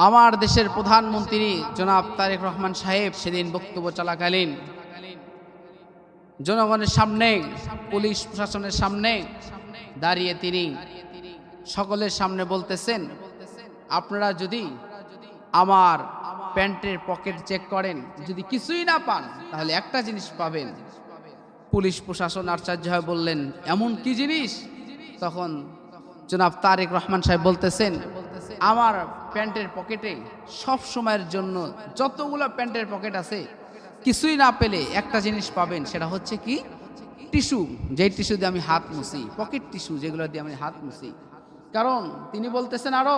আমার দেশের প্রধানমন্ত্রী জনাব তারেক রহমান সাহেব সেদিন বক্তব্য চলাকালীন জনগণের সামনে, পুলিশ প্রশাসনের সামনে দাঁড়িয়ে তিনি সকলের সামনে বলতেছেন, আপনারা যদি আমার প্যান্টের পকেট চেক করেন, যদি কিছুই না পান তাহলে একটা জিনিস পাবেন। পুলিশ প্রশাসন আশ্চর্য হয়ে বললেন, এমন কি জিনিস? তখন জনাব তারেক রহমান সাহেব বলতেছেন, আমার প্যান্টের পকেটে সব সময়ের জন্য যতগুলো প্যান্টের পকেট আছে, কিছুই না পেলে একটা জিনিস পাবেন, সেটা হচ্ছে কি? টিস্যু। যেই টিস্যু দিয়ে আমি হাত মুছি, পকেট টিস্যু যেগুলো দিয়ে আমি হাত মুছি। কারণ তিনি বলতেছেন আরো,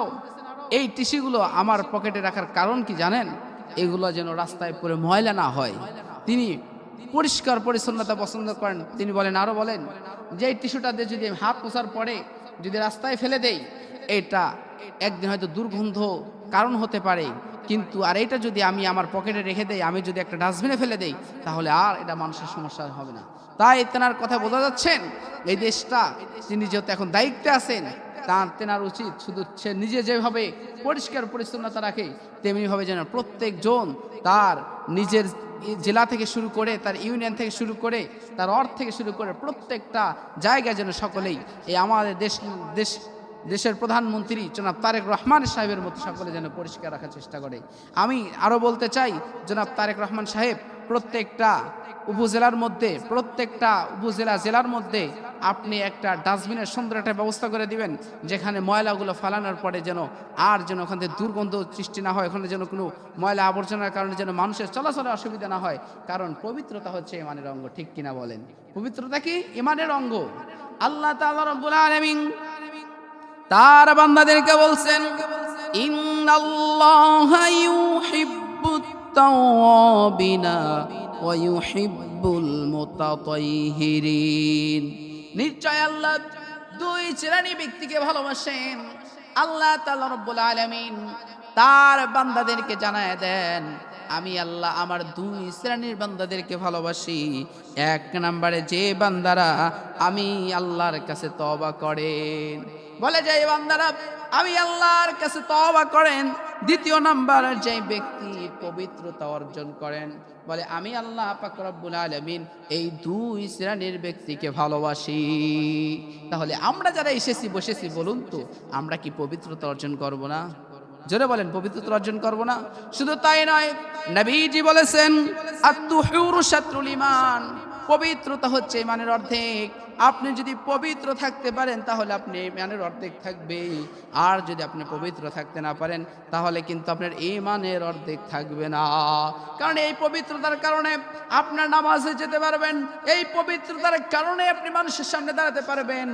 এই টিস্যুগুলো আমার পকেটে রাখার কারণ কি জানেন? এগুলো যেন রাস্তায় পরে ময়লা না হয়। তিনি পরিষ্কার পরিচ্ছন্নতা পছন্দ করেন। তিনি বলেন, আরো বলেন, যে এই টিস্যুটা দিয়ে যদি আমি হাত মোছার পরে যদি রাস্তায় ফেলে দেই, এটা একদিন হয়তো দুর্গন্ধ কারণ হতে পারে, কিন্তু আর এটা যদি আমি আমার পকেটে রেখে দেই, আমি যদি একটা ডাস্টবিনে ফেলে দেই, তাহলে আর এটা মানুষের সমস্যা হবে না। তাই তেনার কথা বোঝা যাচ্ছেন, এই দেশটা তিনি যেহেতু এখন দায়িত্বে আছেন, তেনার উচিত শুধু সে নিজে যেভাবে পরিষ্কার পরিচ্ছন্নতা রাখে, তেমনিভাবে যেন প্রত্যেকজন তার নিজের জেলা থেকে শুরু করে, তার ইউনিয়ন থেকে শুরু করে, তার ওয়ার্ড থেকে শুরু করে প্রত্যেকটা জায়গায় যেন সকলেই এই আমাদের দেশের প্রধানমন্ত্রী জনাব তারেক রহমান সাহেবের মতো সকলে যেন পরিষ্কার রাখার চেষ্টা করে। আমি আরও বলতে চাই, জনাব তারেক রহমান সাহেব প্রত্যেকটা উপজেলার মধ্যে, প্রত্যেকটা উপজেলা জেলার মধ্যে আপনি একটা ডাস্টবিনের সুন্দর একটা ব্যবস্থা করে দিবেন, যেখানে ময়লাগুলো ফালানোর পরে যেন ওখান থেকে দুর্গন্ধ সৃষ্টি না হয়, ওখানে যেন কোনো ময়লা আবর্জনার কারণে যেন মানুষের চলাচলে অসুবিধা না হয়। কারণ পবিত্রতা হচ্ছে ইমানের অঙ্গ, ঠিক কিনা বলেন? পবিত্রতা কি? ইমানের অঙ্গ। আল্লাহ তাআলা রব্বুল আলামিন তার বান্দাদেরকে বলছেন, ইন্নাল্লাহা ইউহিব্বুত তাওয়াবিনা ওয়া ইউহিব্বুল মুতাতাহহিরিন। নিশ্চয় আল্লাহ দুই শ্রেণী ব্যক্তিকে ভালোবাসেন। আল্লাহ তাআলা রব্বুল আলামিন তার বান্দাদেরকে জানায় দেন, আমি আল্লাহ আমার দুই শ্রেণীর বান্দাদেরকে ভালোবাসি। এক নম্বরে যে বান্দারা আমি আল্লাহর কাছে তওবা করেন, বলে যে বান্দারা আমি আল্লাহর কাছে তওবা করেন। দ্বিতীয় নাম্বার যে ব্যক্তি পবিত্রতা অর্জন করেন, বলে আমি আল্লাহ পাক রব্বুল আলামিন এই দুই শ্রেণীর ব্যক্তিকে ভালোবাসি। তাহলে আমরা যারা এসেছি বসেছি, বলুন তো আমরা কি পবিত্রতা অর্জন করব না? জোরে বলেন, পবিত্রতা অর্জন করব না? শুধু তাই নয়, নবীজি বলেছেন, আত-তুহুরু শাত্রুল ঈমান, পবিত্রতা হচ্ছে ইমানের অর্ধেক। আপনি যদি পবিত্র থাকতে পারেন তাহলে আপনি ইমানের অর্ধেক থাকবে, আর যদি আপনি পবিত্র থাকতে না পারেন তাহলে কিন্তু আপনার ইমানের অর্ধেক থাকবে না। কারণ এই পবিত্রতার কারণে আপনার নামাজে যেতে পারবেন, এই পবিত্রতার কারণে আপনি মানুষের সামনে দাঁড়াতে পারবেন।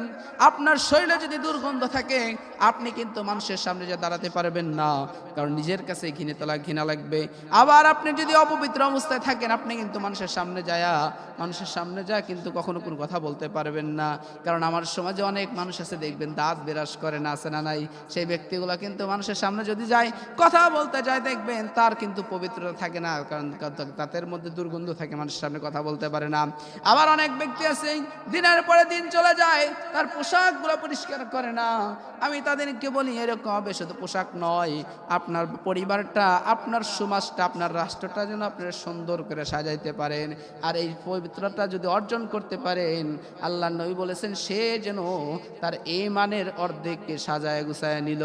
আপনার শরীরে যদি দুর্গন্ধ থাকে, আপনি কিন্তু মানুষের সামনে যে দাঁড়াতে পারবেন না, কারণ নিজের কাছে ঘৃণা লাগবে। আবার আপনি যদি অপবিত্র অবস্থায় থাকেন, আপনি কিন্তু মানুষের সামনে যায় কিন্তু কখনো কোনো কথা বলতে পারবেন না। কারণ আমার সমাজে অনেক মানুষ আছে, দেখবেন দাঁত বিরাজ করে না, আছে না নাই? সেই ব্যক্তিগুলো কিন্তু মানুষের সামনে যদি যায়, কথা বলতে যায়, দেখবেন তার কিন্তু পবিত্রতা থাকে না, কারণ দাঁতের মধ্যে দুর্গন্ধ থাকে, মানুষের সামনে কথা বলতে পারে না। আবার অনেক ব্যক্তি আছে, দিনের পরে দিন চলে যায়, তার পোশাকগুলো পরিষ্কার করে না। আমি তাদেরকে বলি, এরকম হবে। শুধু পোশাক নয়, আপনার পরিবারটা, আপনার সমাজটা, আপনার রাষ্ট্রটা যেন আপনারা সুন্দর করে সাজাইতে পারেন। আর এই পবিত্রতা যদি অর্জন করতে পারেন, আল্লাহ নবী বলেছেন, সে যেন তার ঈমানের অর্ধেককে সাজায় গুছায় নিল।